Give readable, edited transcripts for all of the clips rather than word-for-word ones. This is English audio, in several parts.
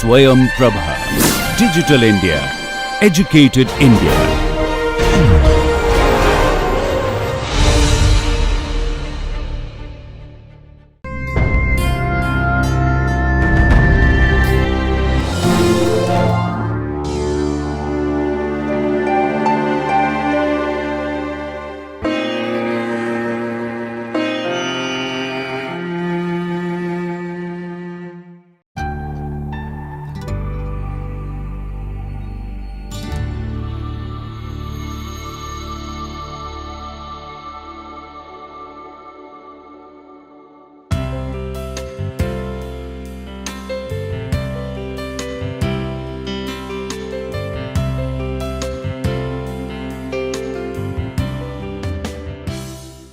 Swayam Prabha. Digital India. Educated India.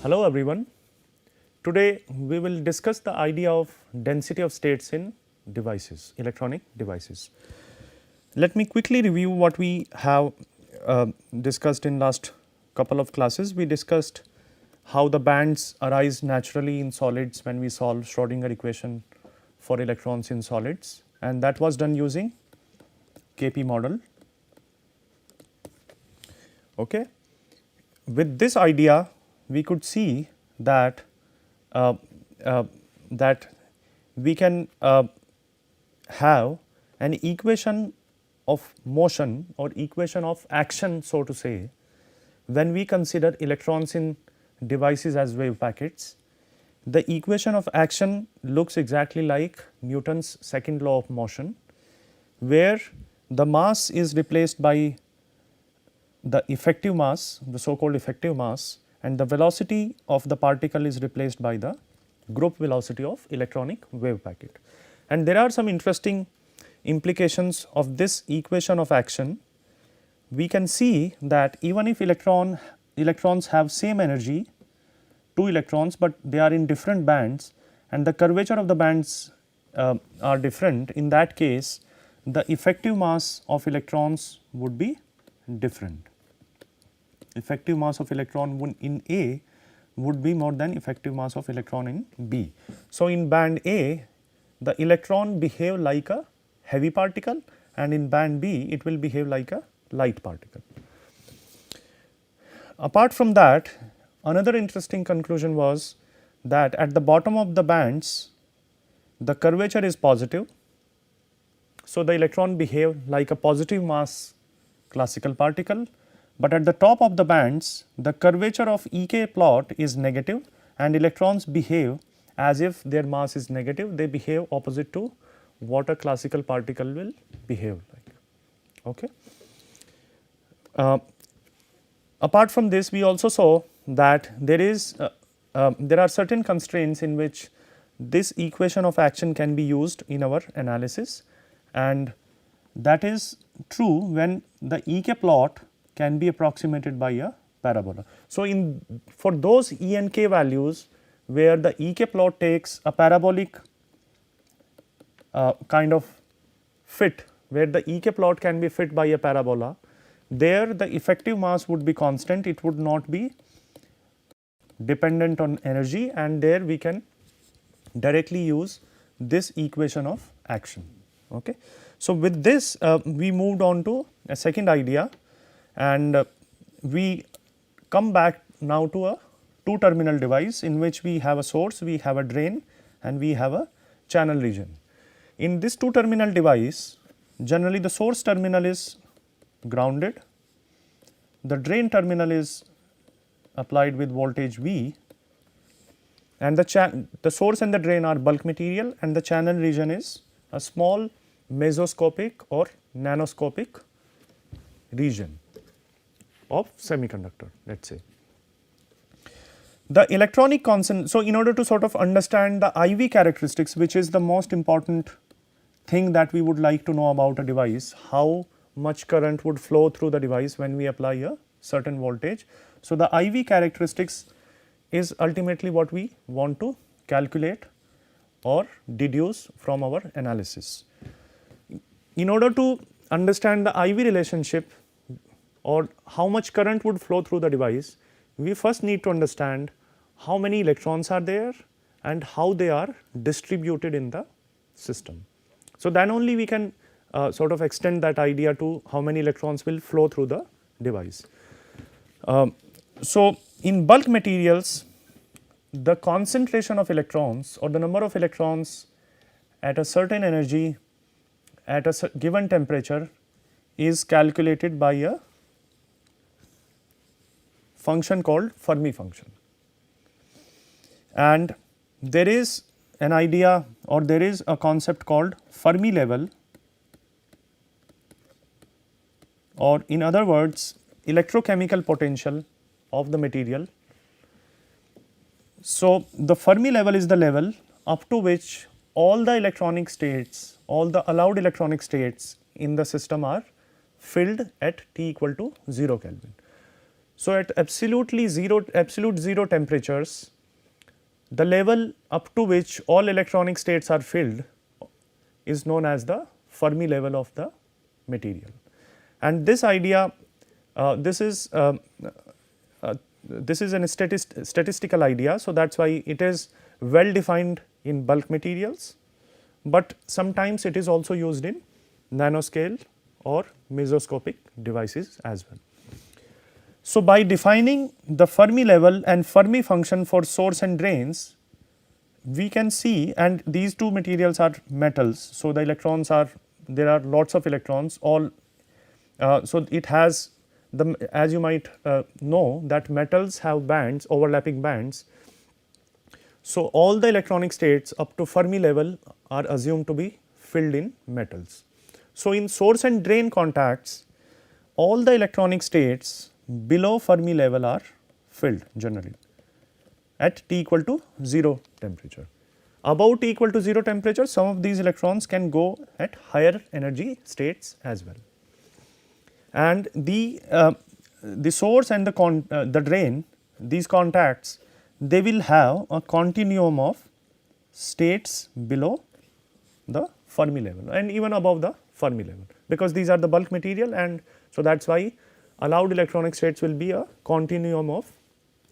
Hello everyone. Today we will discuss the idea of density of states in devices, electronic devices. Let me quickly review what we have discussed in last couple of classes. We discussed how the bands arise naturally in solids when we solve Schrodinger equation for electrons in solids, and that was done using KP model. Okay. With this idea, we could see that that we can have an equation of motion or equation of action, so to say, when we consider electrons in devices as wave packets. The equation of action looks exactly like Newton's second law of motion, where the mass is replaced by the effective mass, the so called effective mass, and the velocity of the particle is replaced by the group velocity of electronic wave packet. And there are some interesting implications of this equation of action. We can see that even if electrons have same energy, 2 electrons, but they are in different bands and the curvature of the bands are different, in that case the effective mass of electrons would be different. Effective mass of electron in A would be more than effective mass of electron in B. So, in band A the electron behave like a heavy particle, and in band B it will behave like a light particle. Apart from that, another interesting conclusion was that at the bottom of the bands the curvature is positive. So, the electron behave like a positive mass classical particle, but at the top of the bands the curvature of EK plot is negative and electrons behave as if their mass is negative. They behave opposite to what a classical particle will behave like. Okay. Apart from this, we also saw that there are certain constraints in which this equation of action can be used in our analysis, and that is true when the EK plot can be approximated by a parabola. So, for those E and K values where the EK plot takes a parabolic kind of fit, where the EK plot can be fit by a parabola, there the effective mass would be constant, it would not be dependent on energy, and there we can directly use this equation of action. Okay. So, with this we moved on to a second idea, and we come back now to a 2 terminal device in which we have a source, we have a drain, and we have a channel region. In this 2 terminal device, generally the source terminal is grounded, the drain terminal is applied with voltage V, and the source and the drain are bulk material, and the channel region is a small mesoscopic or nanoscopic region of semiconductor, let us say. The electronic constant, so in order to sort of understand the IV characteristics, which is the most important thing that we would like to know about a device, how much current would flow through the device when we apply a certain voltage. So, the IV characteristics is ultimately what we want to calculate or deduce from our analysis. In order to understand the IV relationship or how much current would flow through the device, we first need to understand how many electrons are there and how they are distributed in the system. So, then only we can sort of extend that idea to how many electrons will flow through the device. So, in bulk materials, the concentration of electrons or the number of electrons at a certain energy at a given temperature is calculated by a function called Fermi function. And there is an idea or there is a concept called Fermi level, or in other words electrochemical potential of the material. So, the Fermi level is the level up to which all the electronic states, all the allowed electronic states in the system are filled at T equal to 0 Kelvin. So, at absolute zero temperatures, the level up to which all electronic states are filled is known as the Fermi level of the material. And this idea, this is a statistical idea. So, that is why it is well defined in bulk materials, but sometimes it is also used in nanoscale or mesoscopic devices as well. So, by defining the Fermi level and Fermi function for source and drains, we can see, and these two materials are metals. So, the electrons are, there are lots of electrons all. So, it has the, as you might know, that metals have bands, overlapping bands. So, all the electronic states up to Fermi level are assumed to be filled in metals. So, in source and drain contacts, all the electronic states below Fermi level are filled generally at T equal to 0 temperature. Above T equal to 0 temperature, some of these electrons can go at higher energy states as well. And the source and the drain, these contacts, they will have a continuum of states below the Fermi level and even above the Fermi level, because these are the bulk material, and so that is why allowed electronic states will be a continuum of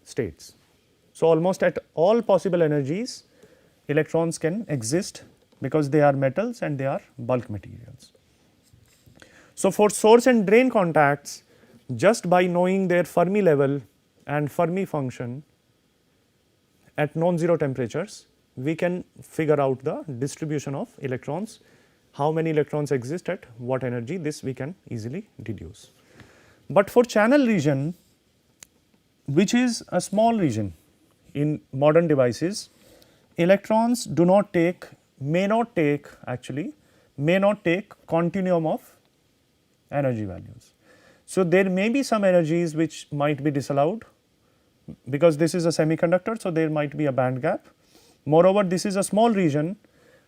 states. So, almost at all possible energies electrons can exist because they are metals and they are bulk materials. So, for source and drain contacts, just by knowing their Fermi level and Fermi function at non-zero temperatures, we can figure out the distribution of electrons, how many electrons exist at what energy, this we can easily deduce. But for channel region, which is a small region in modern devices, electrons do not take, may not take continuum of energy values. So, there may be some energies which might be disallowed because this is a semiconductor. So, there might be a band gap. Moreover, this is a small region,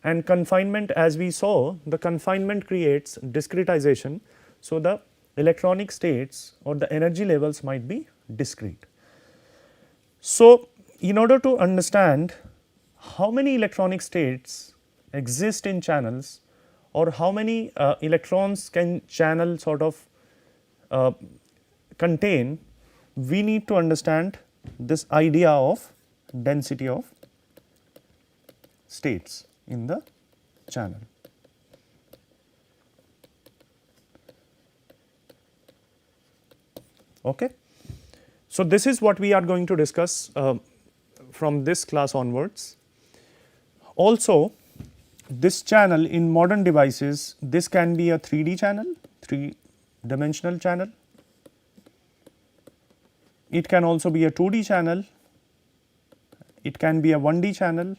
and confinement, as we saw, the confinement creates discretization. So, the electronic states or the energy levels might be discrete. So, in order to understand how many electronic states exist in channels or how many electrons can channel sort of contain, we need to understand this idea of density of states in the channel. Okay. So, this is what we are going to discuss from this class onwards. Also, this channel in modern devices, this can be a 3D channel, 3-dimensional channel. It can also be a 2D channel, it can be a 1D channel,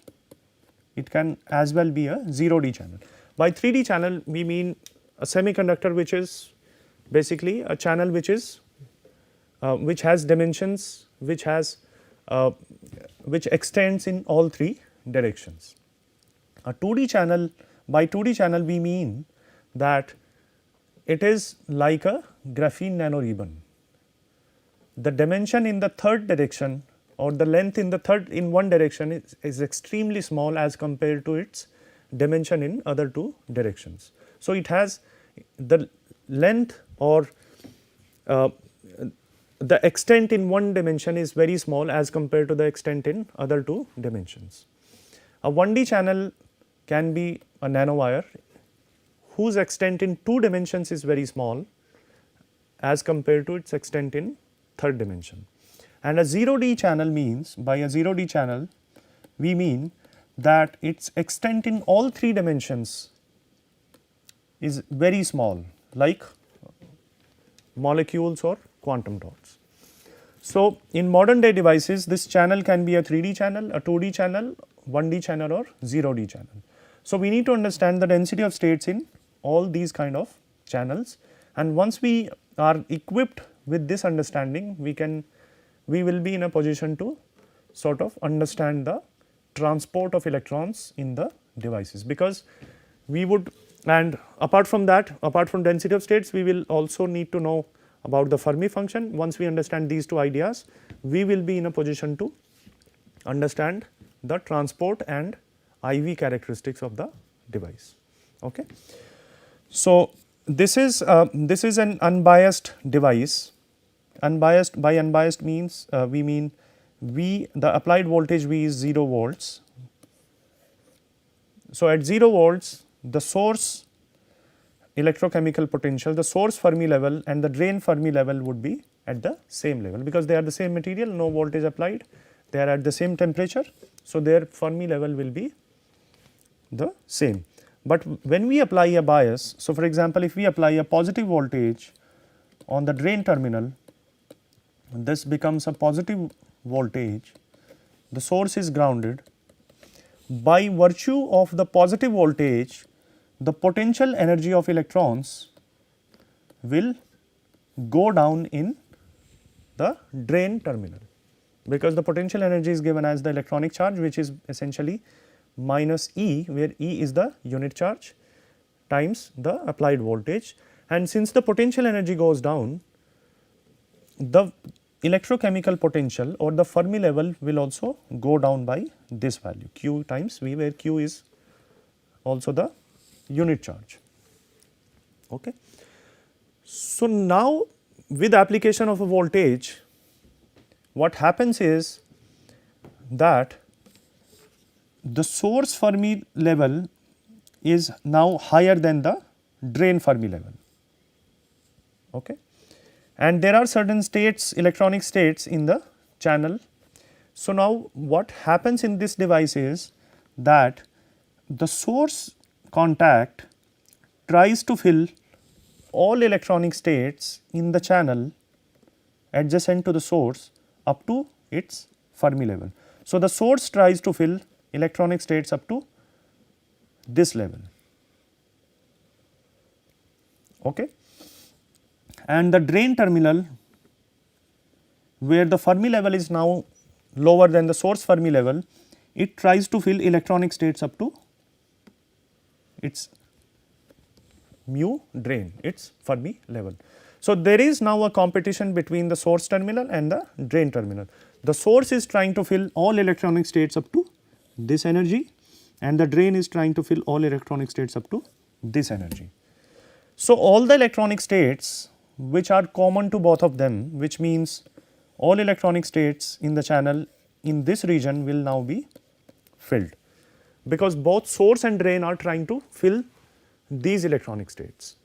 it can as well be a 0D channel. By 3D channel, we mean a semiconductor which is basically a channel which is which has dimensions, which extends in all three directions. A 2D channel, by 2D channel we mean that it is like a graphene nanoribbon. The dimension in the third direction or the length in one direction is extremely small as compared to its dimension in other two directions. So, it has the length or the extent in one dimension is very small as compared to the extent in other two dimensions. A 1D channel can be a nanowire whose extent in 2 dimensions is very small as compared to its extent in third dimension. And a 0D channel means, by a 0D channel we mean that its extent in all 3 dimensions is very small, like molecules or quantum dots. So, in modern day devices this channel can be a 3D channel, a 2D channel, 1D channel or 0D channel. So, we need to understand the density of states in all these kind of channels, and once we are equipped with this understanding we will be in a position to sort of understand the transport of electrons in the devices, because we would, and apart from that, apart from density of states, we will also need to know about the Fermi function. Once we understand these two ideas, we will be in a position to understand the transport and IV characteristics of the device. Okay. So, this is an unbiased device. Unbiased, by unbiased means we mean the applied voltage V is 0 volts. So, at 0 volts the source electrochemical potential, the source Fermi level and the drain Fermi level would be at the same level, because they are the same material, no voltage applied, they are at the same temperature. So, their Fermi level will be the same. But when we apply a bias, so for example, if we apply a positive voltage on the drain terminal, this becomes a positive voltage, the source is grounded. By virtue of the positive voltage, the potential energy of electrons will go down in the drain terminal, because the potential energy is given as the electronic charge, which is essentially minus E, where E is the unit charge times the applied voltage. And since the potential energy goes down, the electrochemical potential or the Fermi level will also go down by this value, Q times V, where Q is also the unit charge. Okay. So, now with application of a voltage, what happens is that the source Fermi level is now higher than the drain Fermi level. Okay. And there are certain states, electronic states in the channel. So, now what happens in this device is that the source contact tries to fill all electronic states in the channel adjacent to the source up to its Fermi level. So, the source tries to fill electronic states up to this level. Okay. And the drain terminal, where the Fermi level is now lower than the source Fermi level, it tries to fill electronic states up to its mu drain, its Fermi level. So, there is now a competition between the source terminal and the drain terminal. The source is trying to fill all electronic states up to this energy, and the drain is trying to fill all electronic states up to this energy. So, all the electronic states which are common to both of them, which means all electronic states in the channel in this region will now be filled, because both source and drain are trying to fill these electronic states.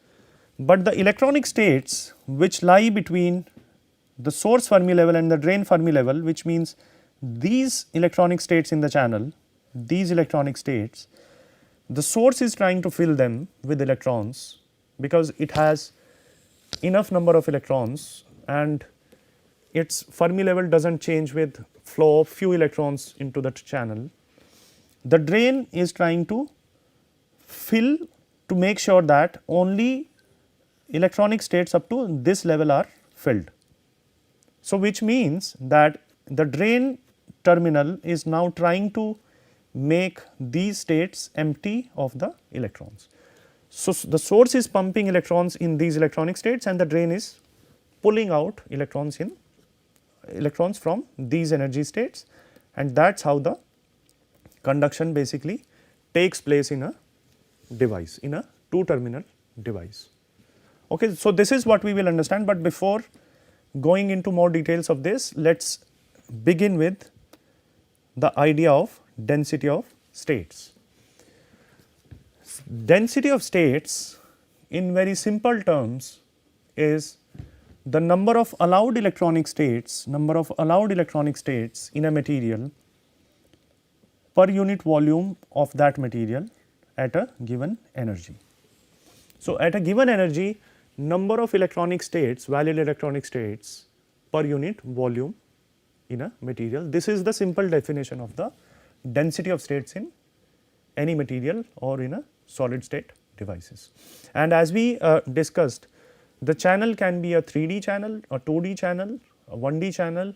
But the electronic states which lie between the source Fermi level and the drain Fermi level, which means these electronic states in the channel, these electronic states, the source is trying to fill them with electrons, because it has enough number of electrons and its Fermi level does not change with flow of few electrons into the channel. The drain is trying to fill, to make sure that only electronic states up to this level are filled. So, which means that the drain terminal is now trying to make these states empty of the electrons. So, the source is pumping electrons in these electronic states and the drain is pulling out electrons from these energy states, and that is how the conduction basically takes place in a device, in a two terminal device. Okay. So, this is what we will understand, but before going into more details of this, let us begin with the idea of density of states. Density of states in very simple terms is the number of allowed electronic states in a material per unit volume of that material at a given energy. So, at a given energy, number of electronic states, valid electronic states per unit volume in a material. This is the simple definition of the density of states in any material or in a solid state devices. And as we discussed, the channel can be a 3D channel, a 2D channel, a 1D channel,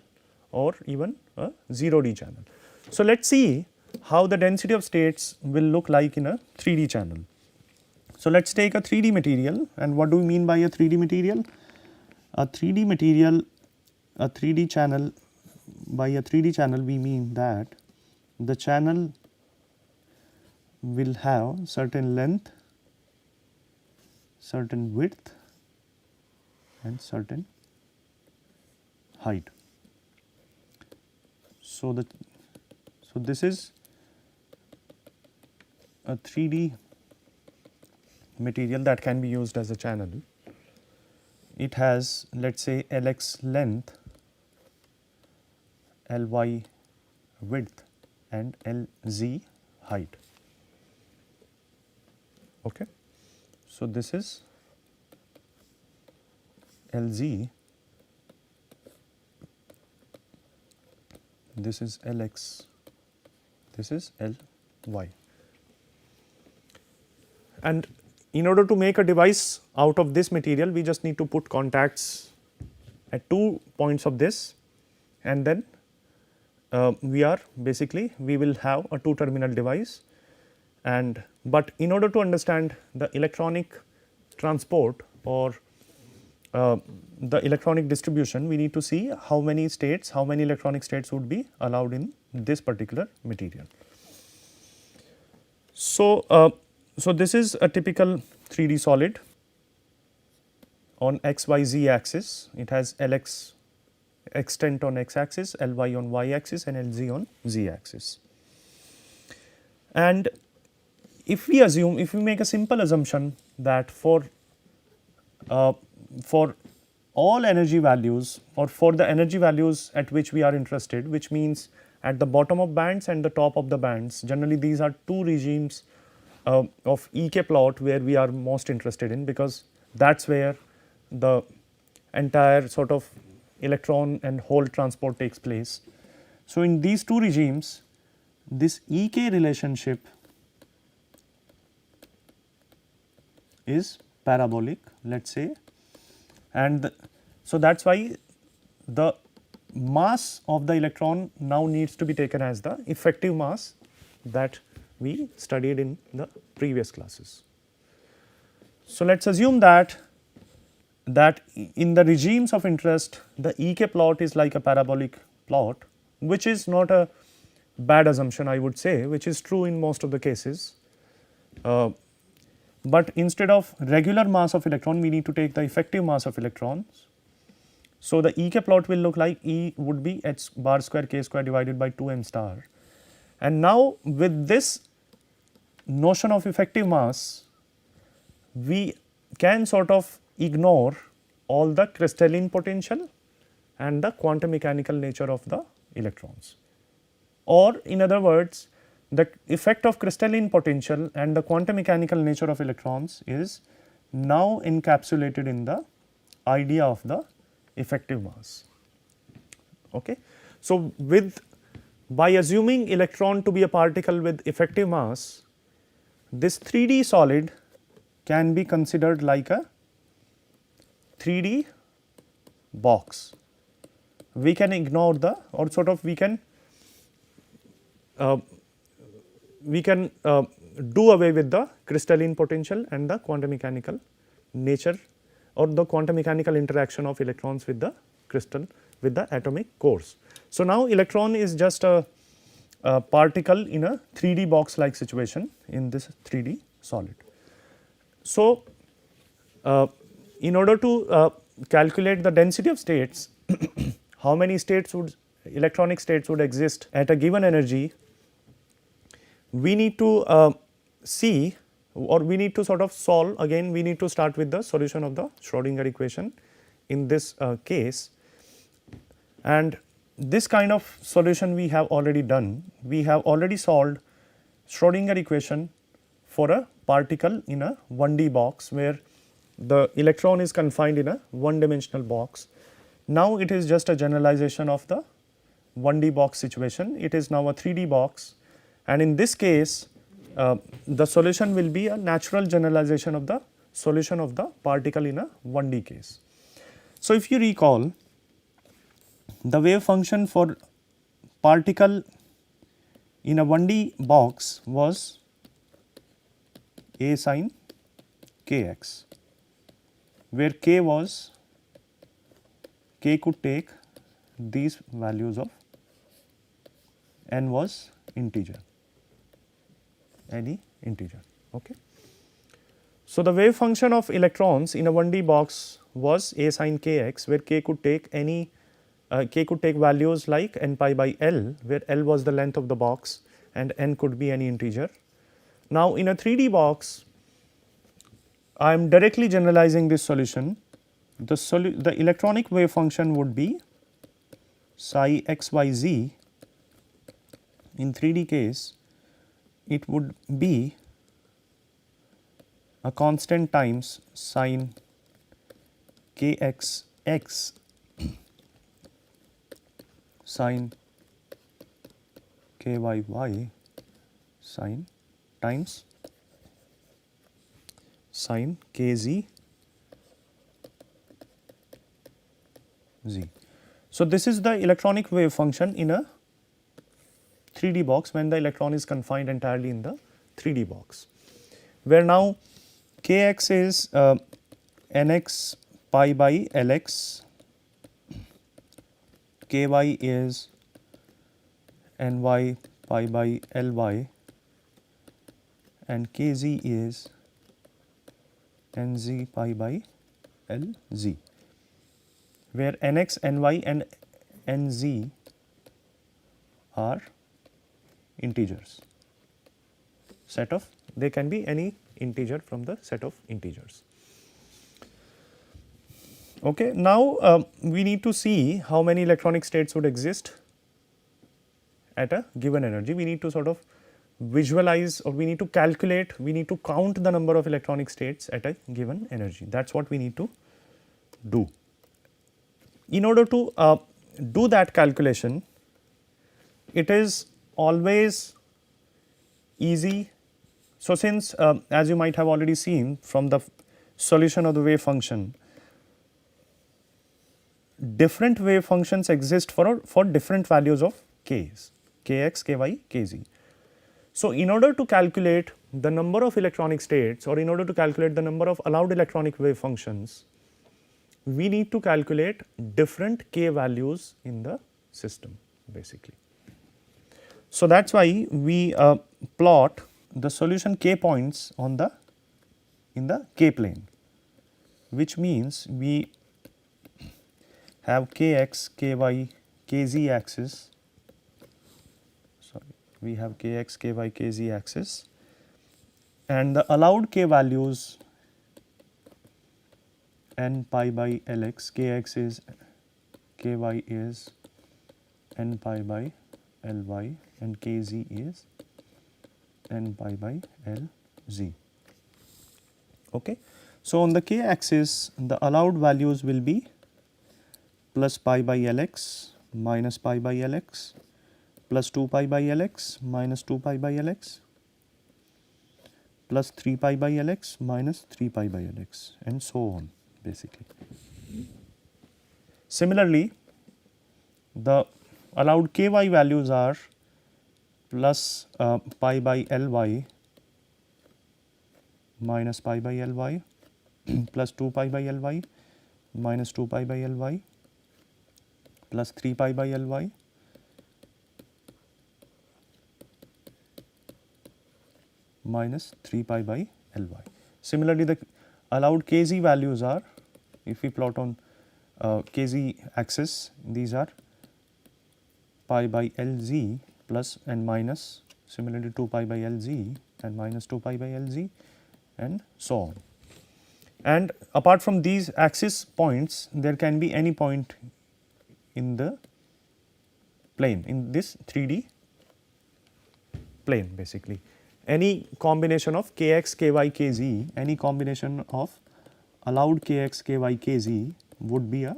or even a 0D channel. So, let us see how the density of states will look like in a 3D channel. So, let us take a 3D material, and what do we mean by a 3D material? A 3D material, a 3D channel, by a 3D channel we mean that the channel will have certain length, certain width and certain height. So, this is a 3D material that can be used as a channel. It has, let us say, Lx length, Ly width and Lz height. Okay. So, this is Lz, this is Lx, this is Ly. And in order to make a device out of this material, we just need to put contacts at 2 points of this, and then we will have a 2 terminal device. And but in order to understand the electronic transport or the electronic distribution, we need to see how many electronic states would be allowed in this particular material. So, so this is a typical 3D solid on XYZ axis. It has Lx extent on x axis, Ly on y axis and Lz on z axis. And if we make a simple assumption that for all energy values or for the energy values at which we are interested, which means at the bottom of bands and the top of the bands, generally these are 2 regimes of EK plot where we are most interested in, because that is where the entire sort of electron and hole transport takes place. So, in these 2 regimes, this EK relationship is parabolic, let us say, and so that is why the mass of the electron now needs to be taken as the effective mass that we studied in the previous classes. So, let us assume that in the regimes of interest, the EK plot is like a parabolic plot, which is not a bad assumption, I would say, which is true in most of the cases. But instead of regular mass of electron, we need to take the effective mass of electrons. So, the EK plot will look like E would be h bar square k square divided by 2 m star. And now, with this notion of effective mass, we can sort of ignore all the crystalline potential and the quantum mechanical nature of the electrons. Or in other words, the effect of crystalline potential and the quantum mechanical nature of electrons is now encapsulated in the idea of the effective mass. Okay. So, by assuming electron to be a particle with effective mass, this 3D solid can be considered like a 3D box. We can ignore the, or sort of we can do away with the crystalline potential and the quantum mechanical nature or the quantum mechanical interaction of electrons with the crystal, with the atomic cores. So, now electron is just a particle in a 3D box like situation in this 3D solid. So, in order to calculate the density of states, how many states would electronic states would exist at a given energy, we need to see or we need to sort of solve, again we need to start with the solution of the Schrodinger equation in this case, and this kind of solution we have already done. We have already solved Schrodinger equation for a particle in a 1D box where the electron is confined in a one dimensional box. Now it is just a generalization of the 1D box situation. It is now a 3D box, and in this case the solution will be a natural generalization of the solution of the particle in a 1D case. So, if you recall, the wave function for particle in a 1D box was A sin kx, where k could take these values of n was integer, any integer. Okay. So, the wave function of electrons in a 1D box was A sin kx, where k could take any k could take values like n pi by L, where L was the length of the box and n could be any integer. Now, in a 3D box, I am directly generalizing this solution. The electronic wave function would be psi x y z. In 3D case, it would be a constant times sin kx x sin ky y sin times sin kz z. So, this is the electronic wave function in a 3D box when the electron is confined entirely in the 3D box, where now kx is nx pi by Lx, ky is ny pi by Ly, and kz is nz pi by Lz, where nx, ny and nz are integers, set of, they can be any integer from the set of integers. Okay. Now, we need to see how many electronic states would exist at a given energy. We need to sort of visualize, or we need to calculate, we need to count the number of electronic states at a given energy. That is what we need to do. In order to do that calculation, it is always easy. So, since as you might have already seen from the solution of the wave function, different wave functions exist for different values of k's, kx, ky, kz. So, in order to calculate the number of electronic states, or in order to calculate the number of allowed electronic wave functions, we need to calculate different k values in the system basically. So, that is why we plot the solution k points on the in the k plane, which means we have kx, ky, kz axis, sorry, we have kx, ky, kz axis, and the allowed k values n pi by Lx, kx is, ky is n pi by Ly, and kz is n pi by Lz. Okay. So, on the k axis, the allowed values will be plus pi by Lx minus pi by Lx plus 2 pi by Lx minus 2 pi by Lx plus 3 pi by Lx minus 3 pi by Lx, and so on basically. Similarly, the allowed ky values are plus pi by Ly minus pi by Ly plus 2 pi by Ly minus 2 pi by Ly plus 3 pi by Ly minus 3 pi by Ly. Similarly, the allowed kz values are, if we plot on kz axis, these are pi by Lz plus and minus, similarly 2 pi by Lz and minus 2 pi by Lz and so on. And apart from these axis points, there can be any point in the plane, in this 3D plane basically. Any combination of kx, ky, kz, any combination of allowed kx, ky, kz would be a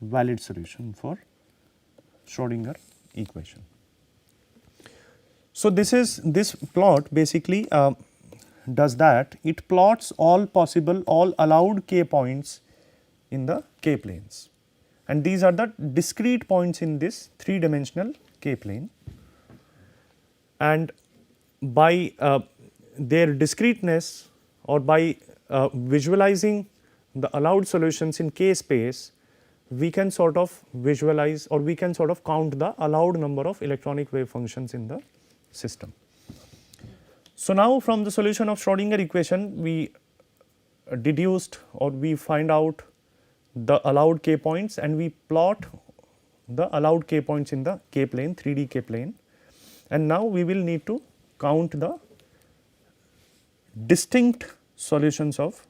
valid solution for Schrodinger equation. So, this plot basically does that, it plots all possible, all allowed k points in the k planes, and these are the discrete points in this 3-dimensional k plane, and by their discreteness or by visualizing the allowed solutions in k space, we can sort of visualize or we can sort of count the allowed number of electronic wave functions in the system. So, now from the solution of Schrodinger equation, we deduced or we find out the allowed k points, and we plot the allowed k points in the k plane, 3D k plane, and now we will need to count the distinct solutions of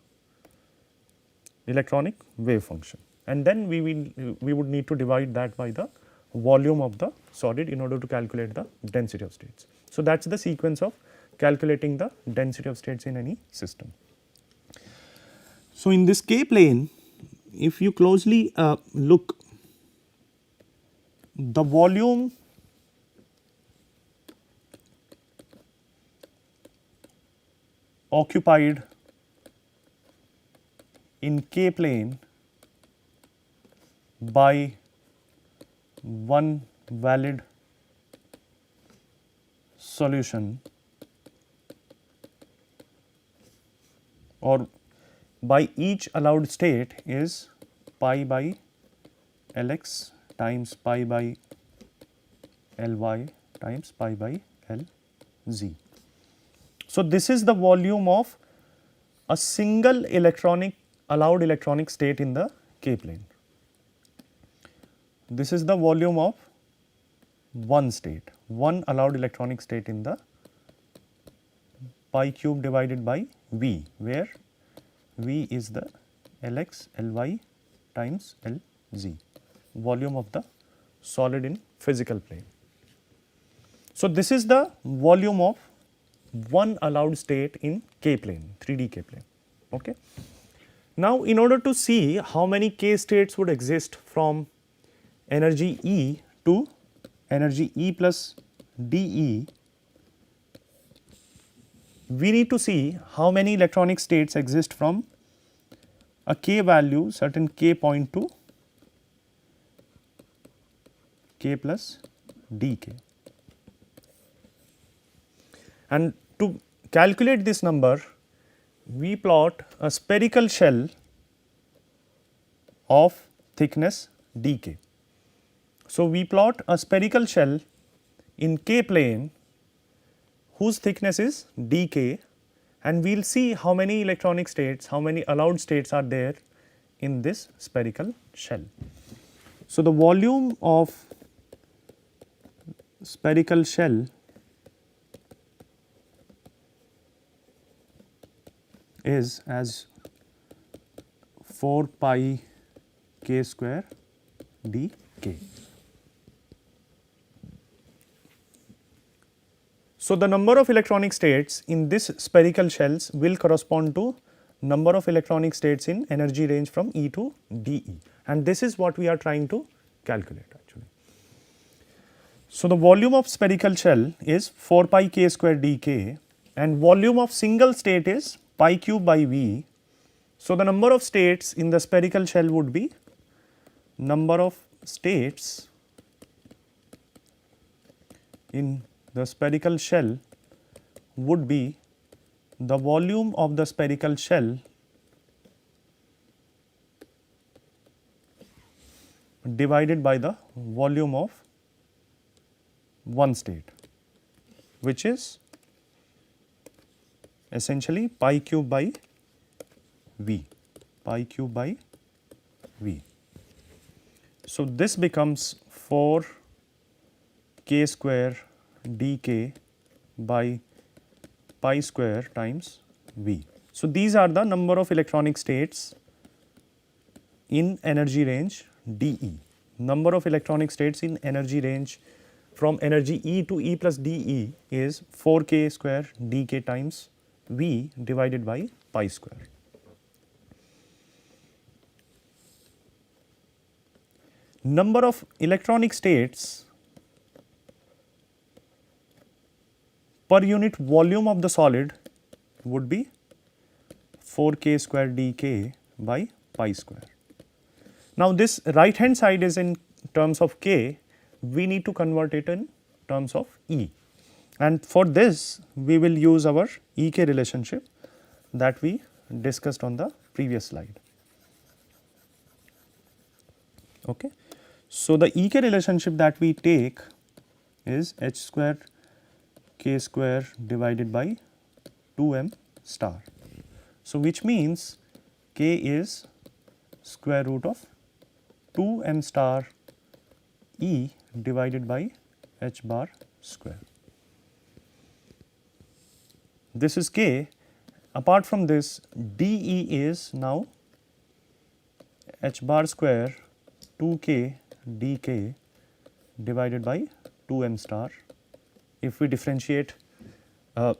electronic wave function, and then we would need to divide that by the volume of the solid in order to calculate the density of states. So, that is the sequence of calculating the density of states in any system. So, in this k plane, if you closely look, the volume occupied in k plane by one valid solution or by each allowed state is pi by Lx times pi by Ly times pi by Lz. So, this is the volume of a single allowed electronic state in the k plane. This is the volume of one state, one allowed electronic state in the pi cube divided by V, where V is the Lx Ly times Lz, volume of the solid in physical plane. So, this is the volume of one allowed state in k plane, 3D k plane. Okay. Now, in order to see how many k states would exist from energy E to energy E plus dE, we need to see how many electronic states exist from a k value, certain k point to k plus dk. And to calculate this number, we plot a spherical shell of thickness dk. So, we plot a spherical shell in k plane whose thickness is dk, and we will see how many electronic states, how many allowed states are there in this spherical shell. So, the volume of spherical shell is as 4 pi k square dk. So, the number of electronic states in this spherical shells will correspond to number of electronic states in energy range from E to dE, and this is what we are trying to calculate actually. So, the volume of spherical shell is 4 pi k square dk, and volume of single state is pi cube by V. So, the number of states in the spherical shell would be number of states in the spherical shell would be the volume of the spherical shell divided by the volume of one state, which is essentially pi cube by V, pi cube by V. So, this becomes 4 k square dk by pi square times V. So, these are the number of electronic states in energy range dE. Number of electronic states in energy range from energy E to E plus dE is 4k square dk times V divided by pi square. Number of electronic states per unit volume of the solid would be 4k square dk by pi square. Now, this right hand side is in terms of k, we need to convert it in terms of E, and for this we will use our EK relationship that we discussed on the previous slide. Okay. So, the EK relationship that we take is h square k square divided by 2m star. So, which means k is square root of 2m star E divided by h bar square. This is k. Apart from this, dE is now h bar square 2k dk divided by 2m star. If we differentiate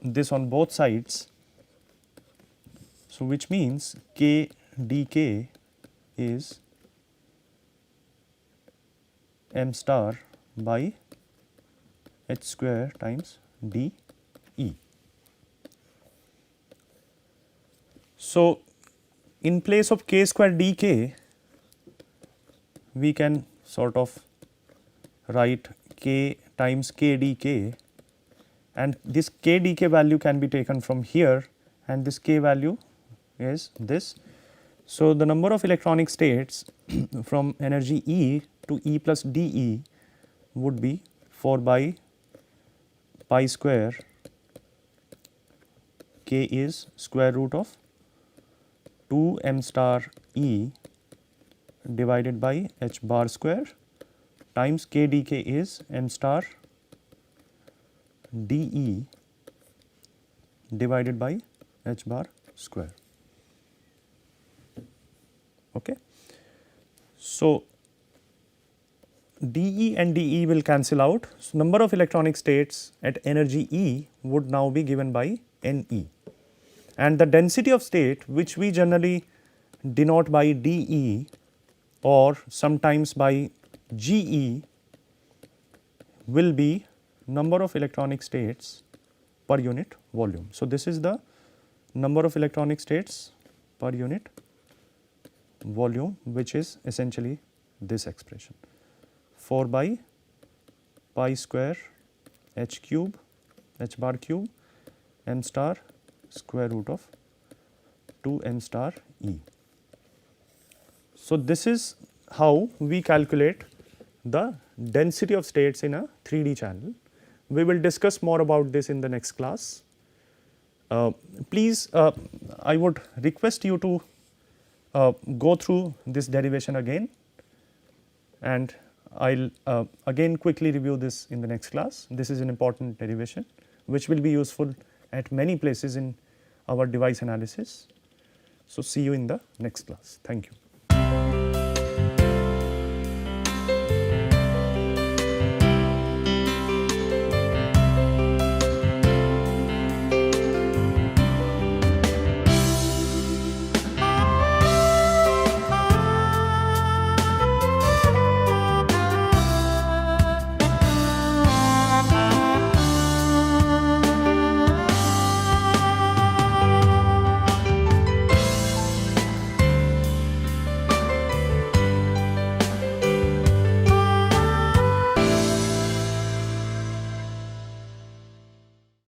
this on both sides, so which means k dk is m star by h square times dE. So, in place of k square dk, we can sort of write k times k dk, and this k dk value can be taken from here, and this k value is this. So, the number of electronic states from energy E to E plus dE would be 4 by pi square, k is square root of 2 m star E divided by h bar square times k dk is m star dE divided by h bar square. Okay. So, dE and dE will cancel out. So, number of electronic states at energy E would now be given by Ne, and the density of state, which we generally denote by dE or sometimes by GE, will be number of electronic states per unit volume. So, this is the number of electronic states per unit volume, which is essentially this expression, 4 by pi square h cube h bar cube m star square root of 2 m star E. So, this is how we calculate the density of states in a 3D channel. We will discuss more about this in the next class. Please, I would request you to go through this derivation again, and I will again quickly review this in the next class. This is an important derivation which will be useful at many places in our device analysis. So, see you in the next class. Thank you.